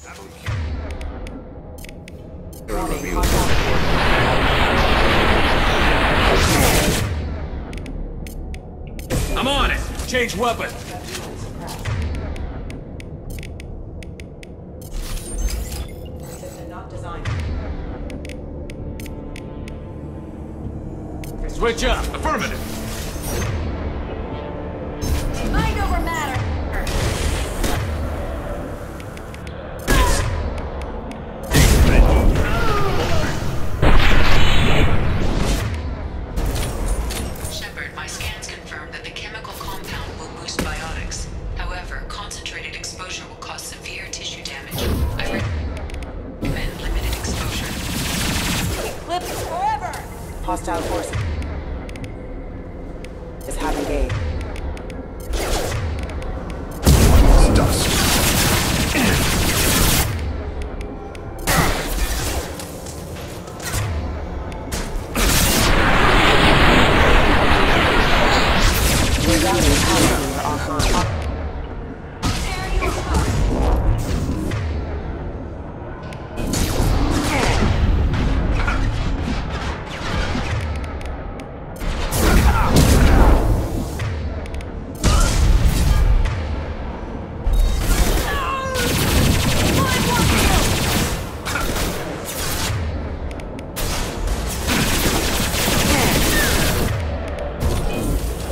I'm on it! Change weapon! System not designed. Switch up! Affirmative! Mind over matter! Shepard, my scans confirm that the chemical compound will boost biotics. However, concentrated exposure will cause severe tissue damage. I recommend limited exposure. Eclipse forever! Hostile force is having gate. Dust.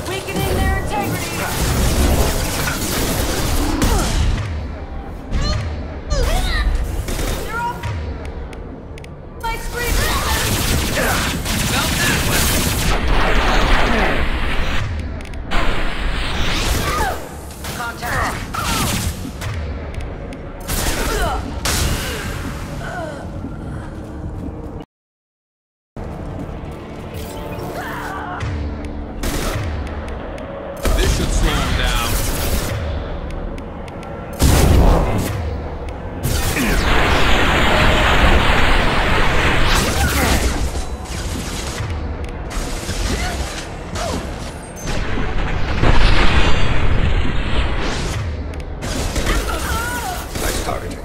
Weakening their integrity! They're off! Light screen! Felt that Contact! This should slow him down. Nice targeting.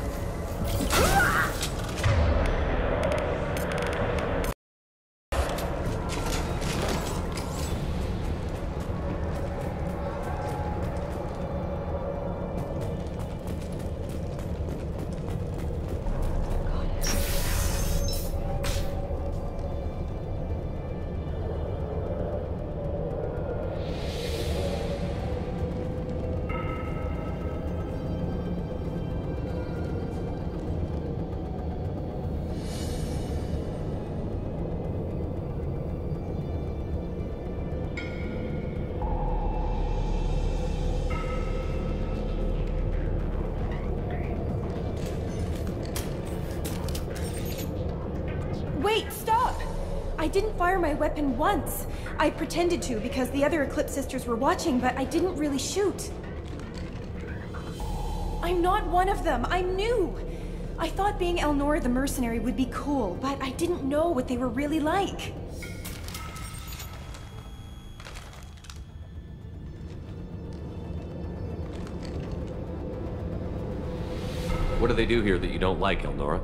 Wait, stop! I didn't fire my weapon once. I pretended to because the other Eclipse sisters were watching, but I didn't really shoot. I'm not one of them. I'm new. I thought being Elnora the mercenary would be cool, but I didn't know what they were really like. What do they do here that you don't like, Elnora?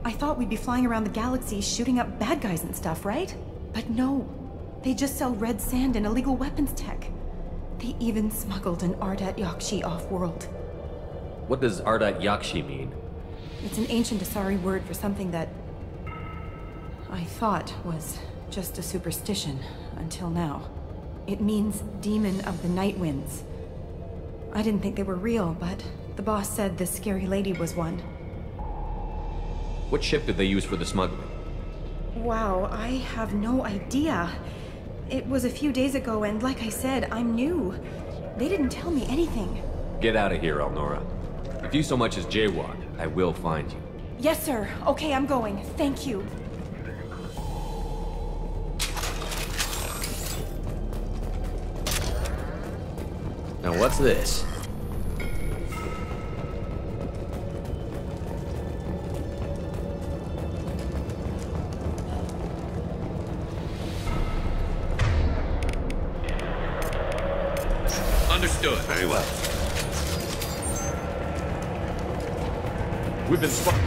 I thought we'd be flying around the galaxy shooting up bad guys and stuff, right? But no. They just sell red sand and illegal weapons tech. They even smuggled an Ardat Yakshi off-world. What does Ardat Yakshi mean? It's an ancient Asari word for something that I thought was just a superstition until now. It means demon of the night winds. I didn't think they were real, but the boss said this scary lady was one. What ship did they use for the smuggling? Wow, I have no idea. It was a few days ago, and like I said, I'm new. They didn't tell me anything. Get out of here, Elnora. If you so much as jaywalk, I will find you. Yes, sir. Okay, I'm going. Thank you. Now what's this? Understood. Very well. We've been spotted.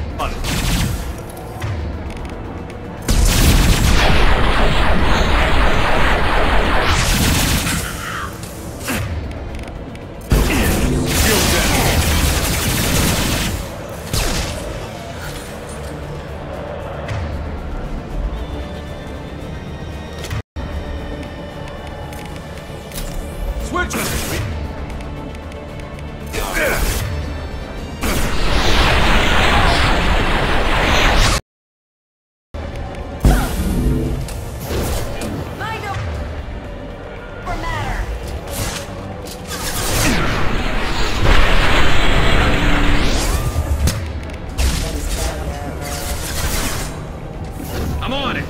I'm on it.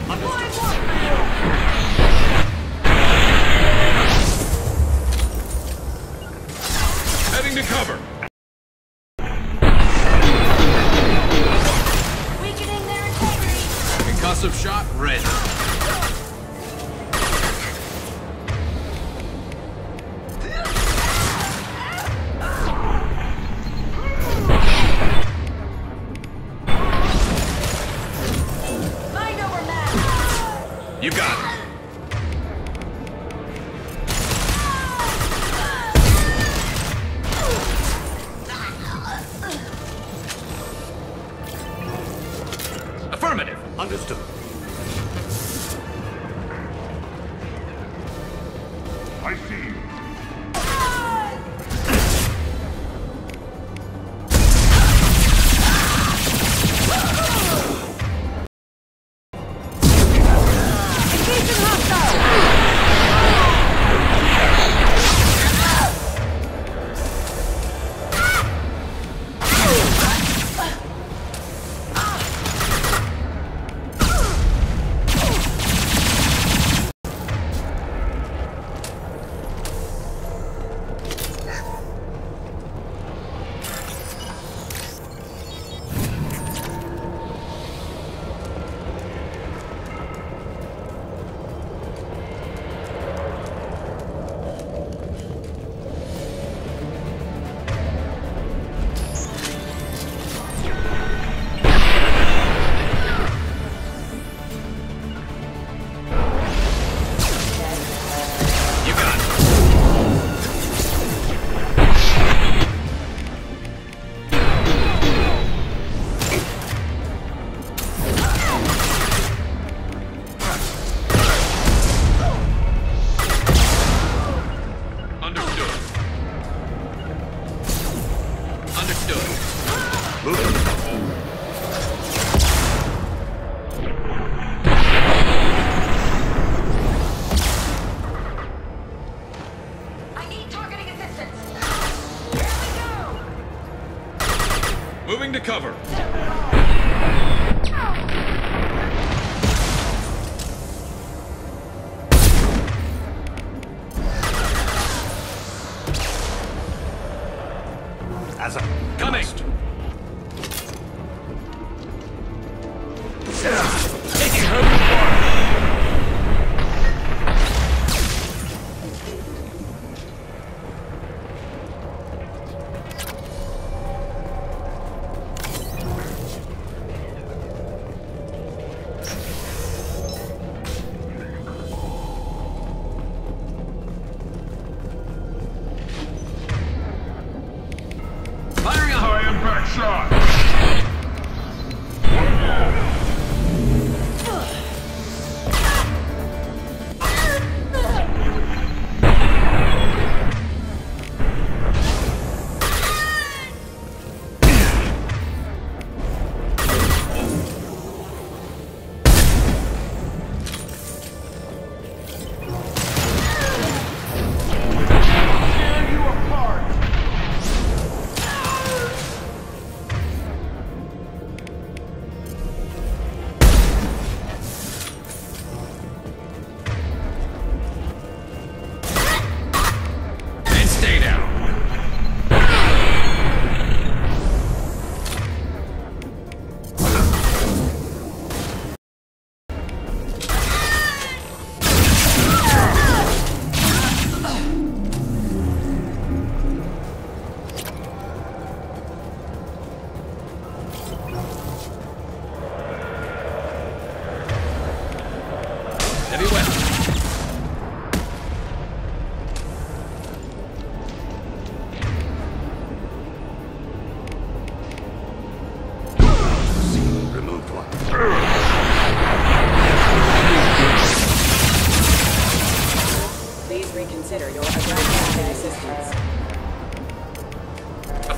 Heading to cover. Weakening their integrity. Concussive shot ready. Mind over matter. You got it. Affirmative. Understood. I see you. Moving to cover. As a Coming. taking her apart. Firing a High impact shot. Tear you apart.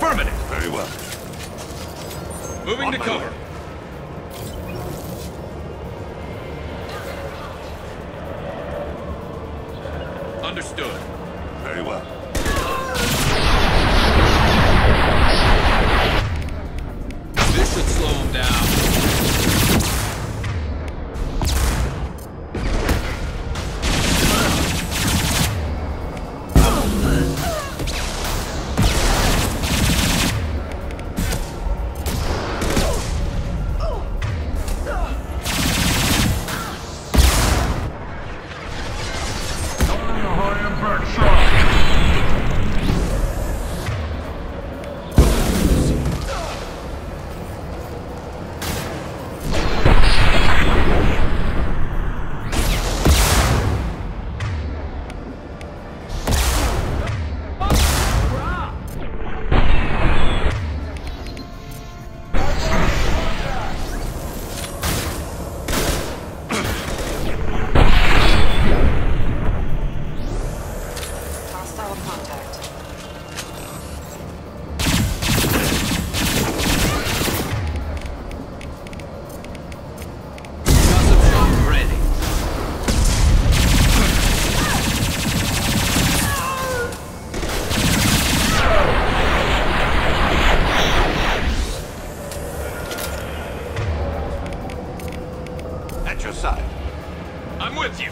Affirmative. Very well. Moving to cover. Understood. Very well. This should slow him down. High impact shot. Hostile contact. Concussive shot ready. At your side. I'm with you.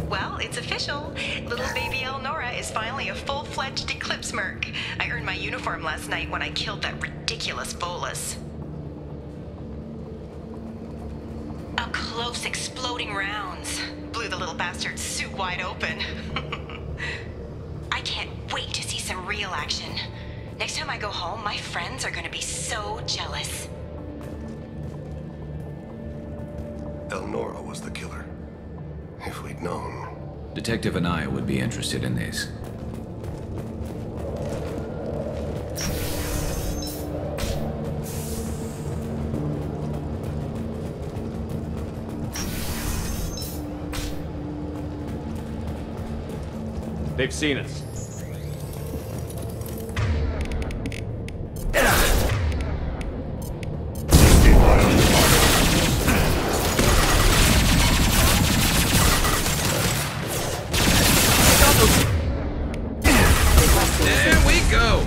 Well, it's official. Little baby Elnora is finally a full-fledged Eclipse merc. I earned my uniform last night when I killed that ridiculous bolus. Up close, exploding rounds. Blew the little bastard's suit wide open. I can't wait to see some real action. Next time I go home, my friends are gonna be so jealous. Elnora was the killer. If we'd known. Detective and I would be interested in this. They've seen us. There we go.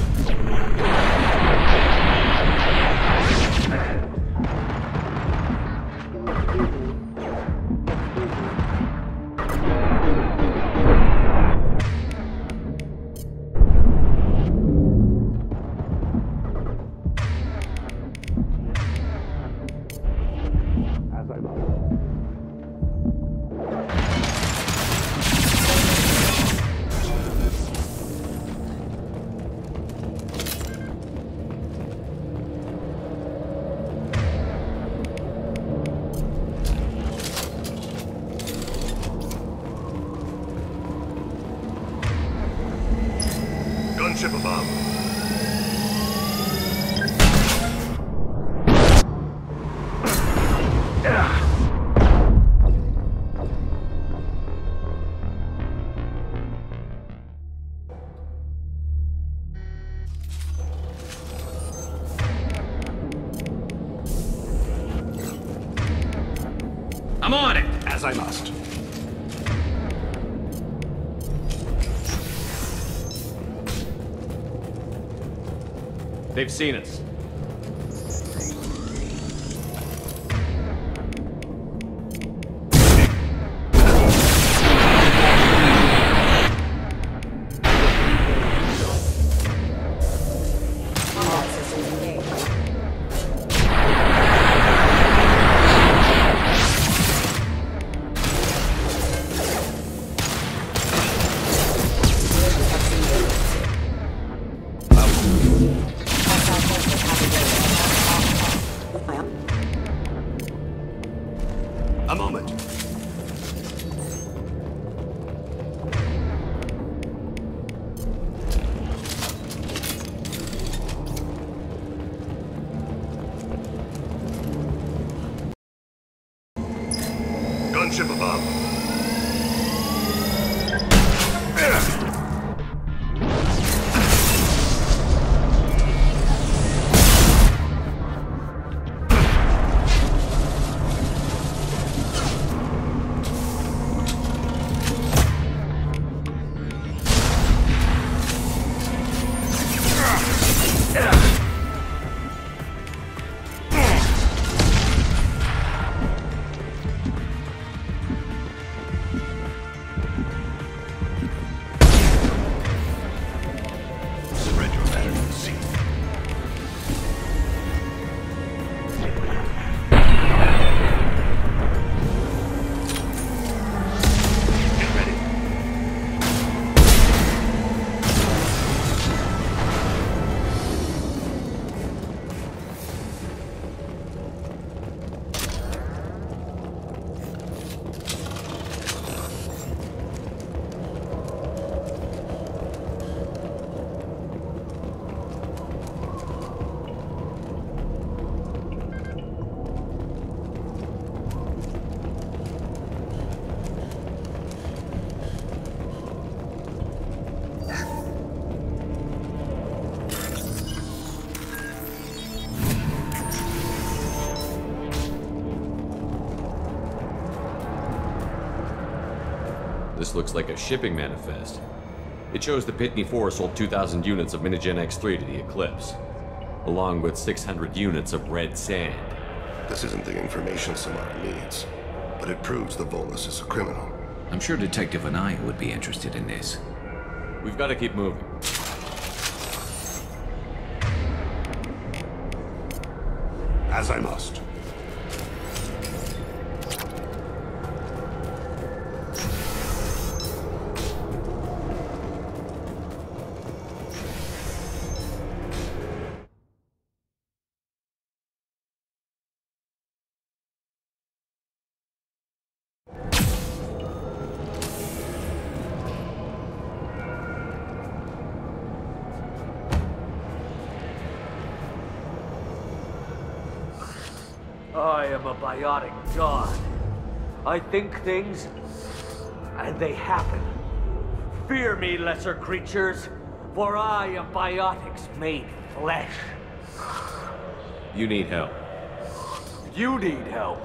Gunship above. I'm on it. As I must. They've seen us. This looks like a shipping manifest. It shows the Pitney 4 sold 2,000 units of Minigen X3 to the Eclipse, along with 600 units of red sand. This isn't the information Samara needs, but it proves the Volus is a criminal. I'm sure Detective Anaya would be interested in this. We've got to keep moving. As I must. I am a biotic god. I think things, and they happen. Fear me, lesser creatures, for I am biotics made flesh. You need help. You need help.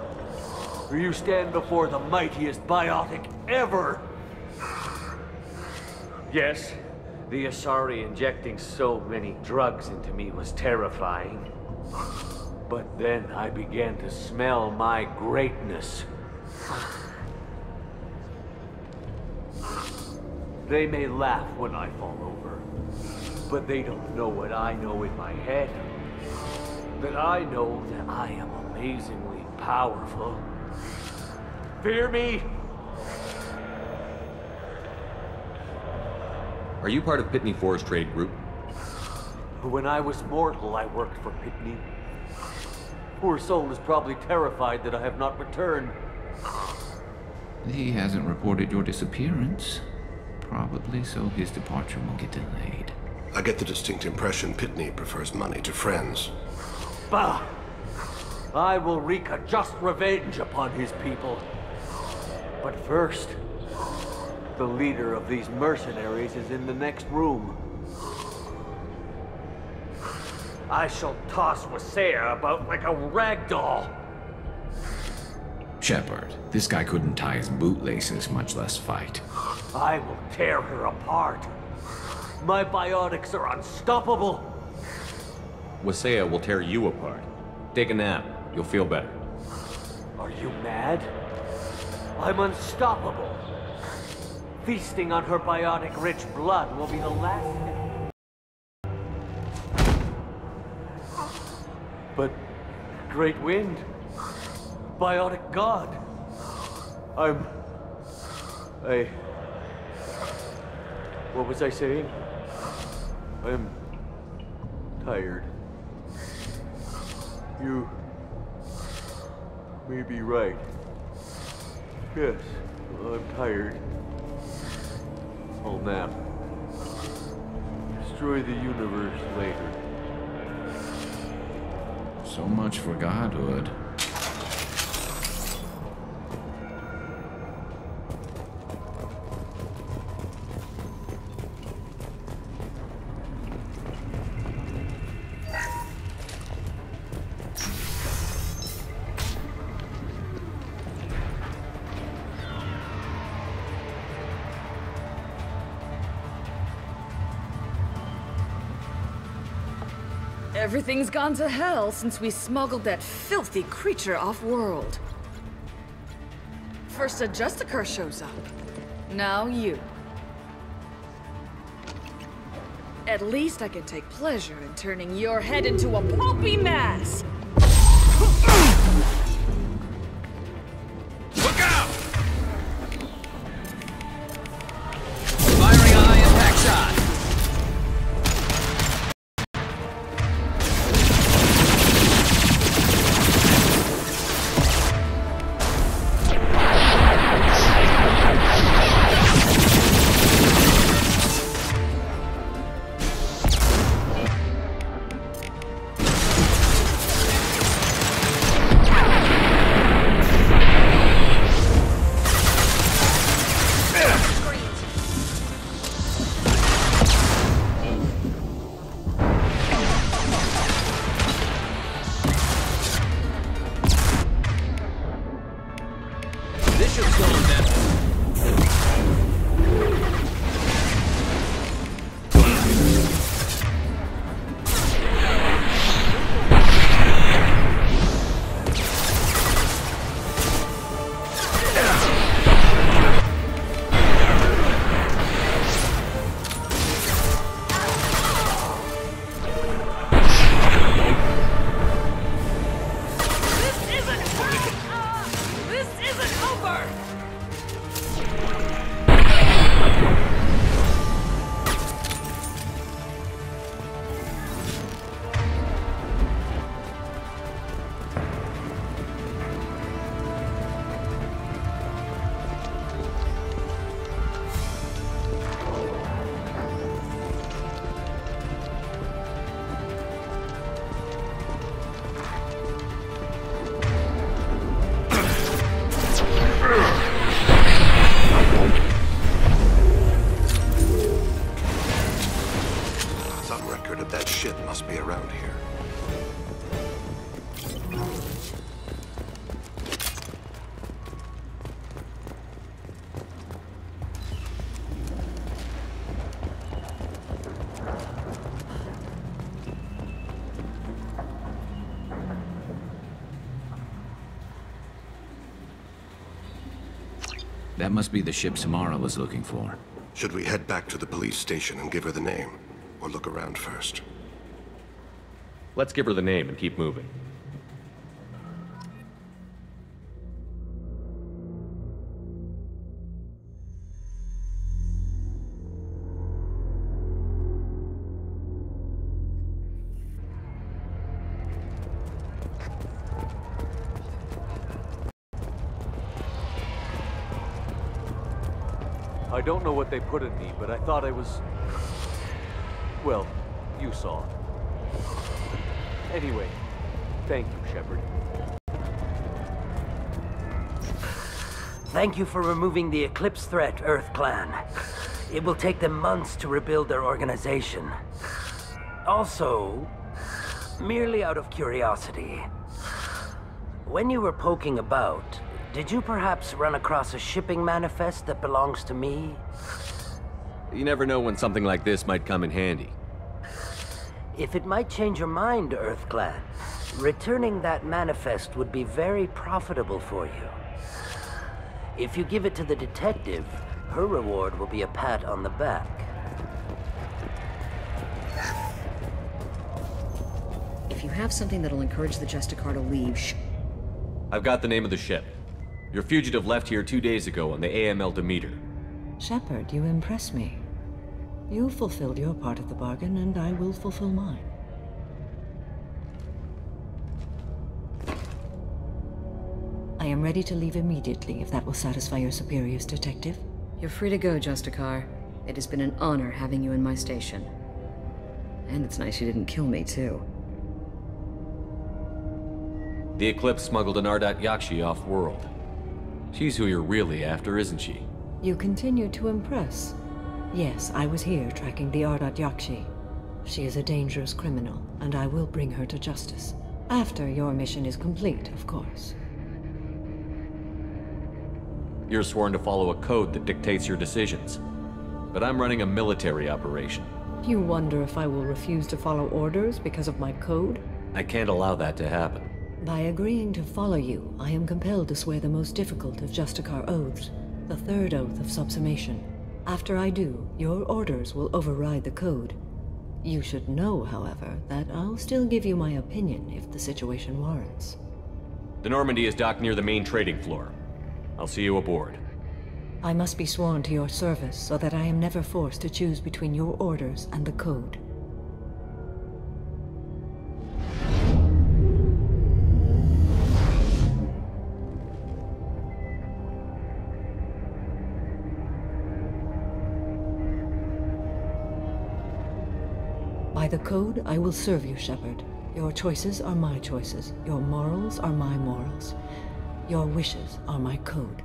For you stand before the mightiest biotic ever. Yes, the Asari injecting so many drugs into me was terrifying. But then I began to smell my greatness. They may laugh when I fall over, but they don't know what I know in my head. That I know that I am amazingly powerful. Fear me? Are you part of Pitney 4's trade group? When I was mortal, I worked for Pitney. Poor soul is probably terrified that I have not returned. He hasn't reported your disappearance. Probably so his departure won't get delayed. I get the distinct impression Pitney prefers money to friends. Bah! I will wreak a just revenge upon his people. But first, the leader of these mercenaries is in the next room. I shall toss Wasea about like a rag doll. Shepard, this guy couldn't tie his bootlaces, much less fight. I will tear her apart. My biotics are unstoppable. Wasea will tear you apart. Take a nap. You'll feel better. Are you mad? I'm unstoppable. Feasting on her biotic-rich blood will be the last thing. But Great Wind, biotic god, what was I saying? I'm tired. You may be right. Yes, I'm tired. I'll nap. Destroy the universe later. So much for godhood. Everything's gone to hell since we smuggled that filthy creature off-world. First a Justicar shows up. Now you. At least I can take pleasure in turning your head into a pulpy mass! Look out! Firing eye impact shot! That must be the ship Samara was looking for. Should we head back to the police station and give her the name? Or look around first? Let's give her the name and keep moving. I don't know what they put in me, but I thought I was... Well, you saw. Anyway, thank you, Shepard. Thank you for removing the Eclipse threat, Earth Clan. It will take them months to rebuild their organization. Also, merely out of curiosity, when you were poking about, did you perhaps run across a shipping manifest that belongs to me? You never know when something like this might come in handy. If it might change your mind, Earth Clan, returning that manifest would be very profitable for you. If you give it to the detective, her reward will be a pat on the back. If you have something that'll encourage the Justicar to leave, I've got the name of the ship. Your fugitive left here 2 days ago on the AML Demeter. Shepard, you impress me. You fulfilled your part of the bargain, and I will fulfill mine. I am ready to leave immediately, if that will satisfy your superiors, Detective. You're free to go, Justicar. It has been an honor having you in my station. And it's nice you didn't kill me, too. The Eclipse smuggled an Ardat Yakshi off-world. She's who you're really after, isn't she? You continue to impress. Yes, I was here tracking the Ardat Yakshi. She is a dangerous criminal, and I will bring her to justice. After your mission is complete, of course. You're sworn to follow a code that dictates your decisions. But I'm running a military operation. You wonder if I will refuse to follow orders because of my code? I can't allow that to happen. By agreeing to follow you, I am compelled to swear the most difficult of Justicar oaths, the third oath of subsumation. After I do, your orders will override the code. You should know, however, that I'll still give you my opinion if the situation warrants. The Normandy is docked near the main trading floor. I'll see you aboard. I must be sworn to your service so that I am never forced to choose between your orders and the code. By the code, I will serve you, Shepard. Your choices are my choices. Your morals are my morals. Your wishes are my code.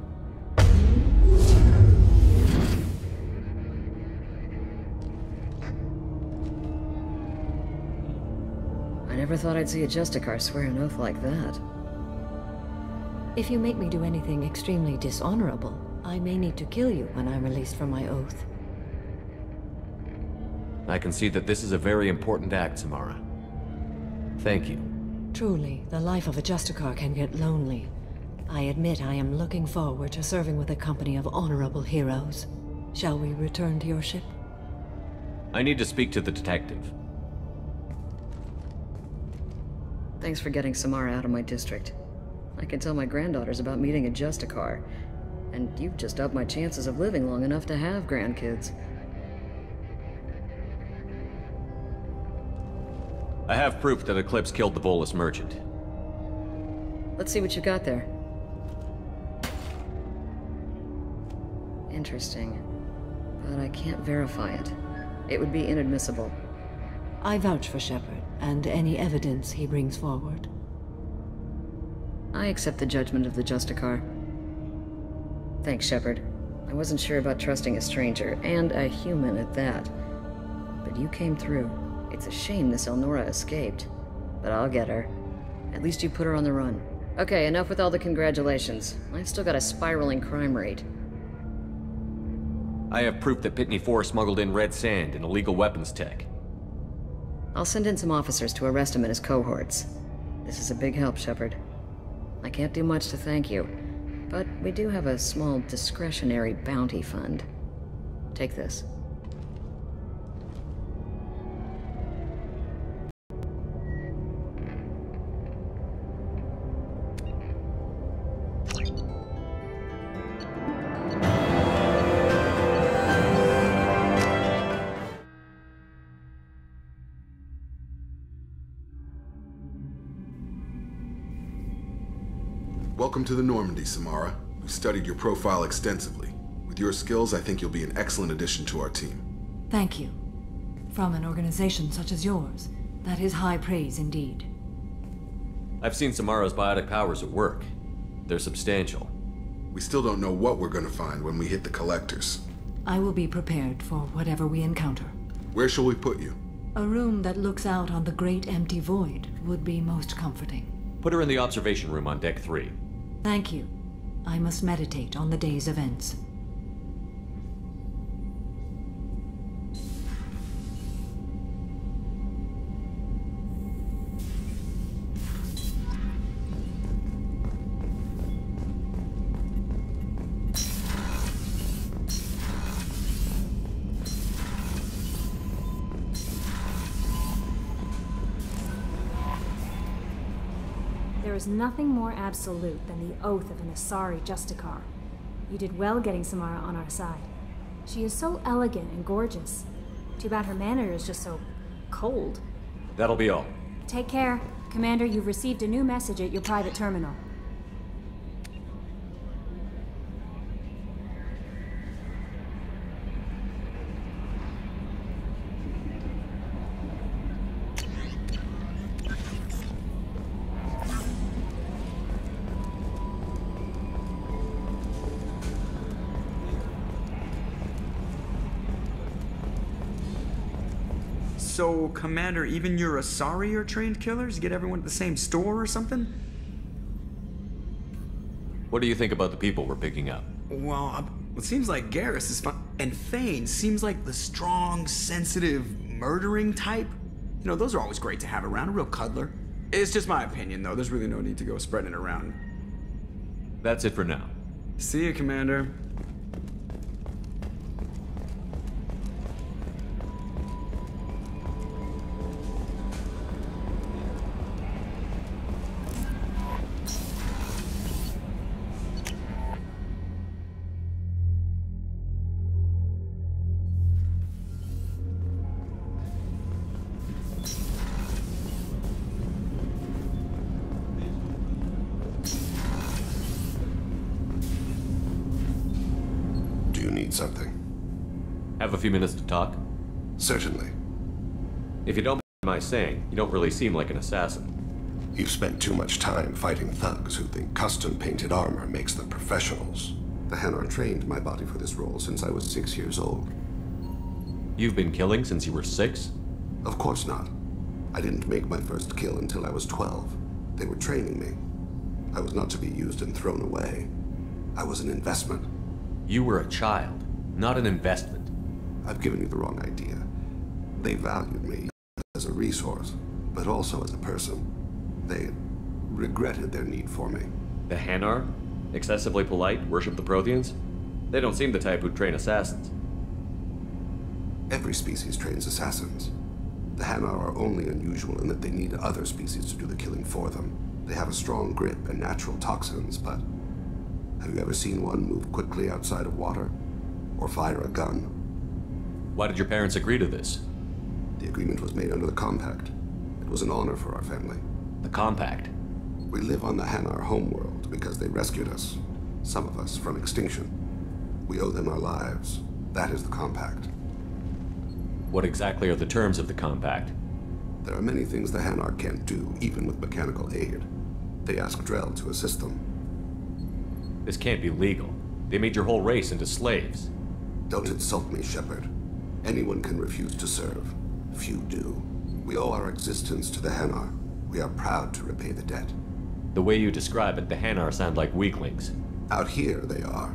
I never thought I'd see a Justicar swear an oath like that. If you make me do anything extremely dishonorable, I may need to kill you when I'm released from my oath. I can see that this is a very important act, Samara. Thank you. Truly, the life of a Justicar can get lonely. I admit I am looking forward to serving with a company of honorable heroes. Shall we return to your ship? I need to speak to the detective. Thanks for getting Samara out of my district. I can tell my granddaughters about meeting a Justicar, and you've just upped my chances of living long enough to have grandkids. I have proof that Eclipse killed the Volus merchant. Let's see what you got there. Interesting. But I can't verify it. It would be inadmissible. I vouch for Shepard, and any evidence he brings forward. I accept the judgment of the Justicar. Thanks, Shepard. I wasn't sure about trusting a stranger, and a human at that. But you came through. It's a shame this Elnora escaped. But I'll get her. At least you put her on the run. Okay, enough with all the congratulations. I've still got a spiraling crime rate. I have proof that Pitney 4 smuggled in red sand and illegal weapons tech. I'll send in some officers to arrest him and his cohorts. This is a big help, Shepard. I can't do much to thank you, But we do have a small discretionary bounty fund. Take this. Welcome to the Normandy, Samara. We've studied your profile extensively. With your skills, I think you'll be an excellent addition to our team. Thank you. From an organization such as yours, that is high praise indeed. I've seen Samara's biotic powers at work. They're substantial. We still don't know what we're gonna find when we hit the collectors. I will be prepared for whatever we encounter. Where shall we put you? A room that looks out on the great empty void would be most comforting. Put her in the observation room on Deck 3. Thank you. I must meditate on the day's events. There is nothing more absolute than the oath of an Asari Justicar. You did well getting Samara on our side. She is so elegant and gorgeous. Too bad her manner is just so cold. That'll be all. Take care. Commander, you've received a new message at your private terminal. So, Commander, even your Asari are trained killers? Get everyone at the same store or something? What do you think about the people we're picking up? Well, it seems like Garrus is fine. And Thane seems like the strong, sensitive, murdering type. You know, those are always great to have around, a real cuddler. It's just my opinion, though. There's really no need to go spreading it around. That's it for now. See you, Commander. Something. Have a few minutes to talk? Certainly. If you don't mind my saying, you don't really seem like an assassin. You've spent too much time fighting thugs who think custom-painted armor makes them professionals. The Hanar trained my body for this role since I was 6 years old. You've been killing since you were 6? Of course not. I didn't make my first kill until I was 12. They were training me. I was not to be used and thrown away. I was an investment. You were a child, not an investment. I've given you the wrong idea. They valued me as a resource, but also as a person. They regretted their need for me. The Hanar? Excessively polite, worship the Protheans? They don't seem the type who'd train assassins. Every species trains assassins. The Hanar are only unusual in that they need other species to do the killing for them. They have a strong grip and natural toxins, but have you ever seen one move quickly outside of water? Or fire a gun? Why did your parents agree to this? The agreement was made under the Compact. It was an honor for our family. The Compact? We live on the Hanar homeworld because they rescued us. Some of us from extinction. We owe them our lives. That is the Compact. What exactly are the terms of the Compact? There are many things the Hanar can't do, even with mechanical aid. They ask Drell to assist them. This can't be legal. They made your whole race into slaves. Don't insult me, Shepard. Anyone can refuse to serve. Few do. We owe our existence to the Hanar. We are proud to repay the debt. The way you describe it, the Hanar sound like weaklings. Out here, they are.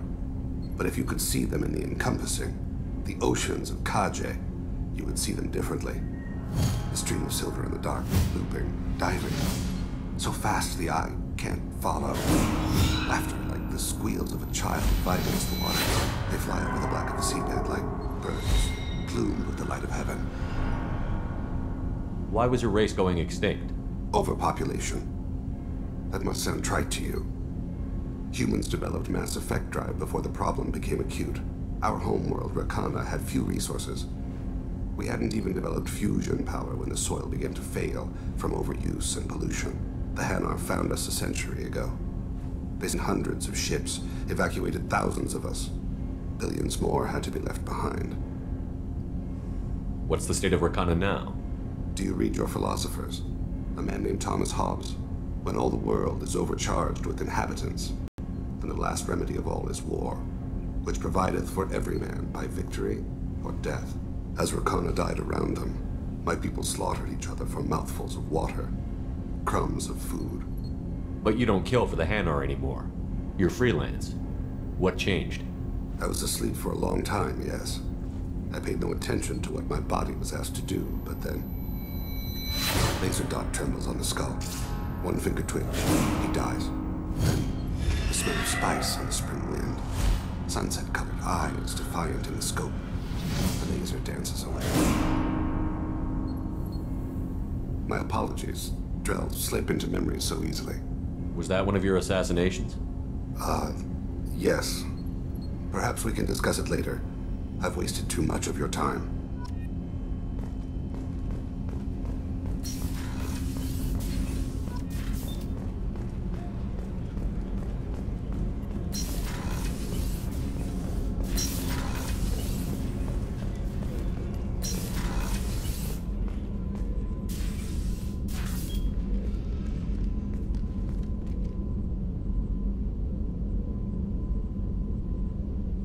But if you could see them in the encompassing, the oceans of Kaje, you would see them differently. The stream of silver in the dark, looping, diving. So fast the eye can't follow. Laughter like the squeals of a child fighting against the water. They fly over the black of the seabed like birds, plumed with the light of heaven. Why was your race going extinct? Overpopulation. That must sound trite to you. Humans developed mass effect drive before the problem became acute. Our homeworld, Rakana, had few resources. We hadn't even developed fusion power when the soil began to fail from overuse and pollution. The Hanar found us a century ago. They sent hundreds of ships, evacuated thousands of us. Billions more had to be left behind. What's the state of Rakana now? Do you read your philosophers? A man named Thomas Hobbes. When all the world is overcharged with inhabitants, then the last remedy of all is war, which provideth for every man by victory or death. As Rakana died around them, my people slaughtered each other for mouthfuls of water, crumbs of food. But you don't kill for the Hanar anymore. You're freelance. What changed? I was asleep for a long time, yes. I paid no attention to what my body was asked to do, but then... Laser dot trembles on the skull. One finger twitch. He dies. Then the smell of spice on the spring wind. Sunset-colored eyes defiant in the scope. The laser dances away. My apologies. Drells slip into memory so easily. Was that one of your assassinations? Yes. Perhaps we can discuss it later. I've wasted too much of your time.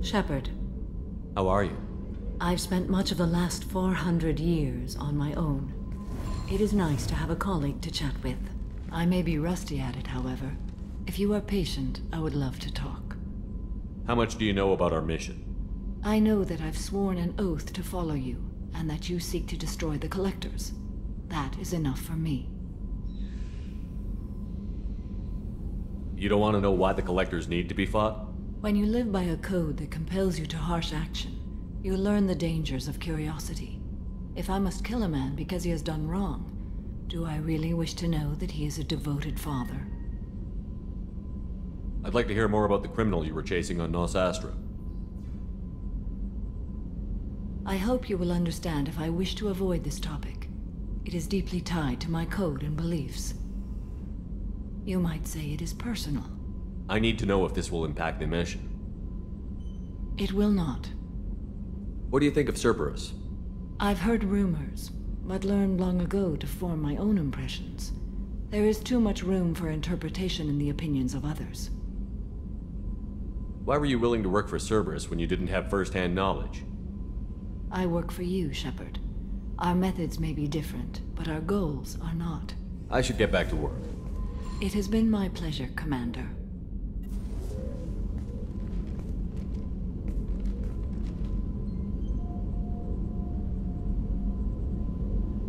Shepard. How are you? I've spent much of the last 400 years on my own. It is nice to have a colleague to chat with. I may be rusty at it, however. If you are patient, I would love to talk. How much do you know about our mission? I know that I've sworn an oath to follow you, and that you seek to destroy the Collectors. That is enough for me. You don't want to know why the Collectors need to be fought? When you live by a code that compels you to harsh action, you learn the dangers of curiosity. If I must kill a man because he has done wrong, do I really wish to know that he is a devoted father? I'd like to hear more about the criminal you were chasing on Nos Astra. I hope you will understand if I wish to avoid this topic. It is deeply tied to my code and beliefs. You might say it is personal. I need to know if this will impact the mission. It will not. What do you think of Cerberus? I've heard rumors, but learned long ago to form my own impressions. There is too much room for interpretation in the opinions of others. Why were you willing to work for Cerberus when you didn't have first-hand knowledge? I work for you, Shepard. Our methods may be different, but our goals are not. I should get back to work. It has been my pleasure, Commander.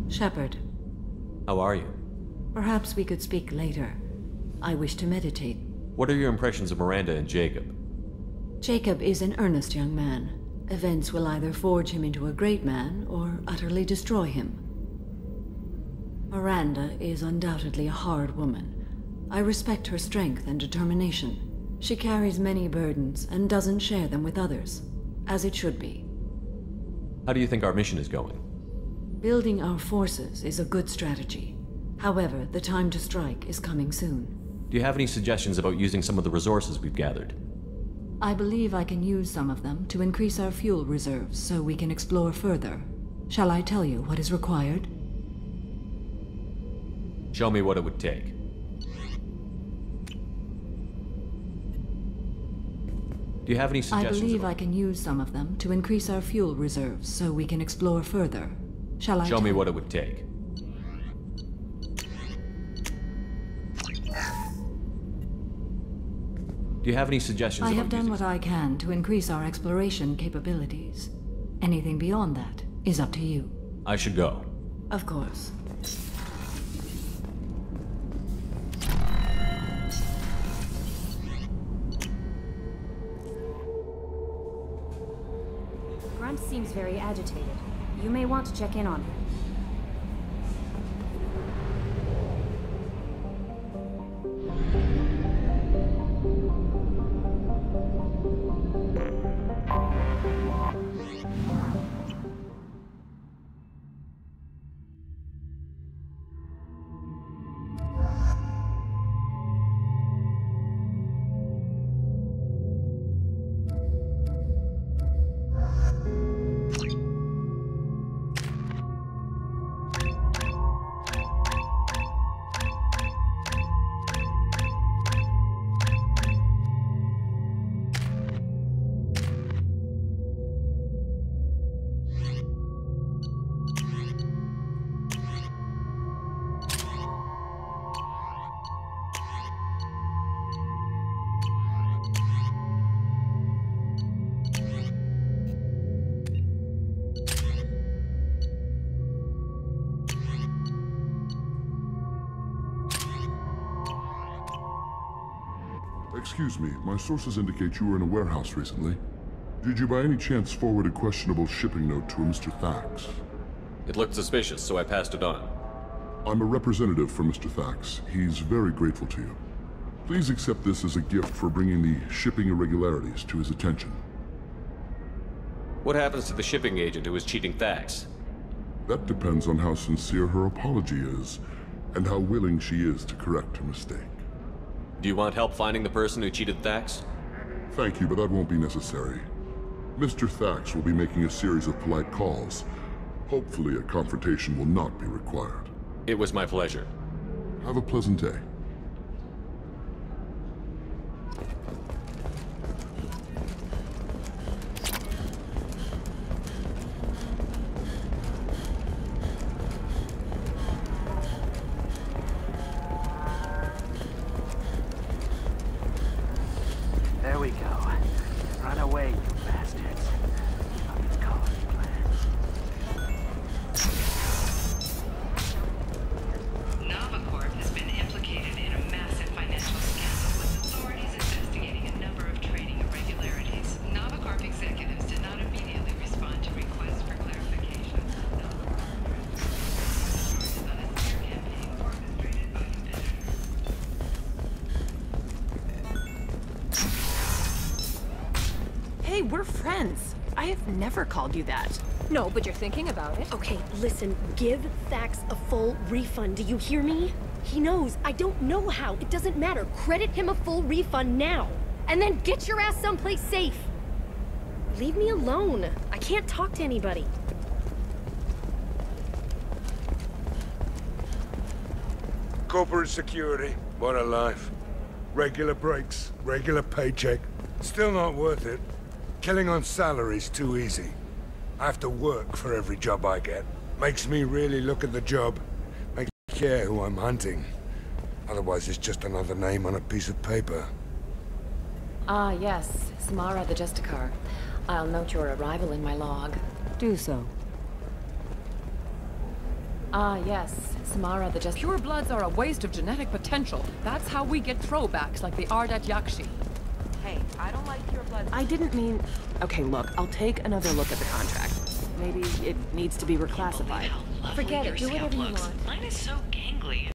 Shepard. How are you? Perhaps we could speak later. I wish to meditate. What are your impressions of Miranda and Jacob? Jacob is an earnest young man. Events will either forge him into a great man, or utterly destroy him. Miranda is undoubtedly a hard woman. I respect her strength and determination. She carries many burdens and doesn't share them with others, as it should be. How do you think our mission is going? Building our forces is a good strategy. However, the time to strike is coming soon. Do you have any suggestions about using some of the resources we've gathered? I believe I can use some of them to increase our fuel reserves so we can explore further. Shall I tell you what is required? Show me what it would take. Do you have any suggestions? I believe I can use some of them to increase our fuel reserves so we can explore further. Shall I show me what it would take? Do you have any suggestions? I have done what I can to increase our exploration capabilities. Anything beyond that is up to you. I should go. Of course. Grunt seems very agitated. You may want to check in on her. Excuse me, my sources indicate you were in a warehouse recently. Did you by any chance forward a questionable shipping note to a Mr. Thax? It looked suspicious, so I passed it on. I'm a representative for Mr. Thax. He's very grateful to you. Please accept this as a gift for bringing the shipping irregularities to his attention. What happens to the shipping agent who was cheating Thax? That depends on how sincere her apology is, and how willing she is to correct her mistake. Do you want help finding the person who cheated Thax? Thank you, but that won't be necessary. Mr. Thax will be making a series of polite calls. Hopefully a confrontation will not be required. It was my pleasure. Have a pleasant day. There we go. Run away, you bastards. Nothing's called Navacorp has been implicated in a massive financial scandal with authorities investigating a number of trading irregularities. Navacorp executives did not immediately respond to requests for clarification. Hey, we're friends. I have never called you that. No, but you're thinking about it. Okay, listen, give Thax a full refund, do you hear me? He knows, I don't know how, it doesn't matter. Credit him a full refund now. And then get your ass someplace safe. Leave me alone. I can't talk to anybody. Corporate security, what a life. Regular breaks, regular paycheck. Still not worth it. Killing on salary's too easy. I have to work for every job I get. Makes me really look at the job. Makes me care who I'm hunting. Otherwise it's just another name on a piece of paper. Ah, yes. Samara the Justicar. I'll note your arrival in my log. Do so. Ah, yes. Samara the Justicar. Pure bloods are a waste of genetic potential. That's how we get throwbacks like the Ardat Yakshi. Hey, I don't like pure blood. I didn't mean... Okay, look, I'll take another look at the contract. Maybe it needs to be reclassified. Forget it. Do whatever you want. Mine is so gangly.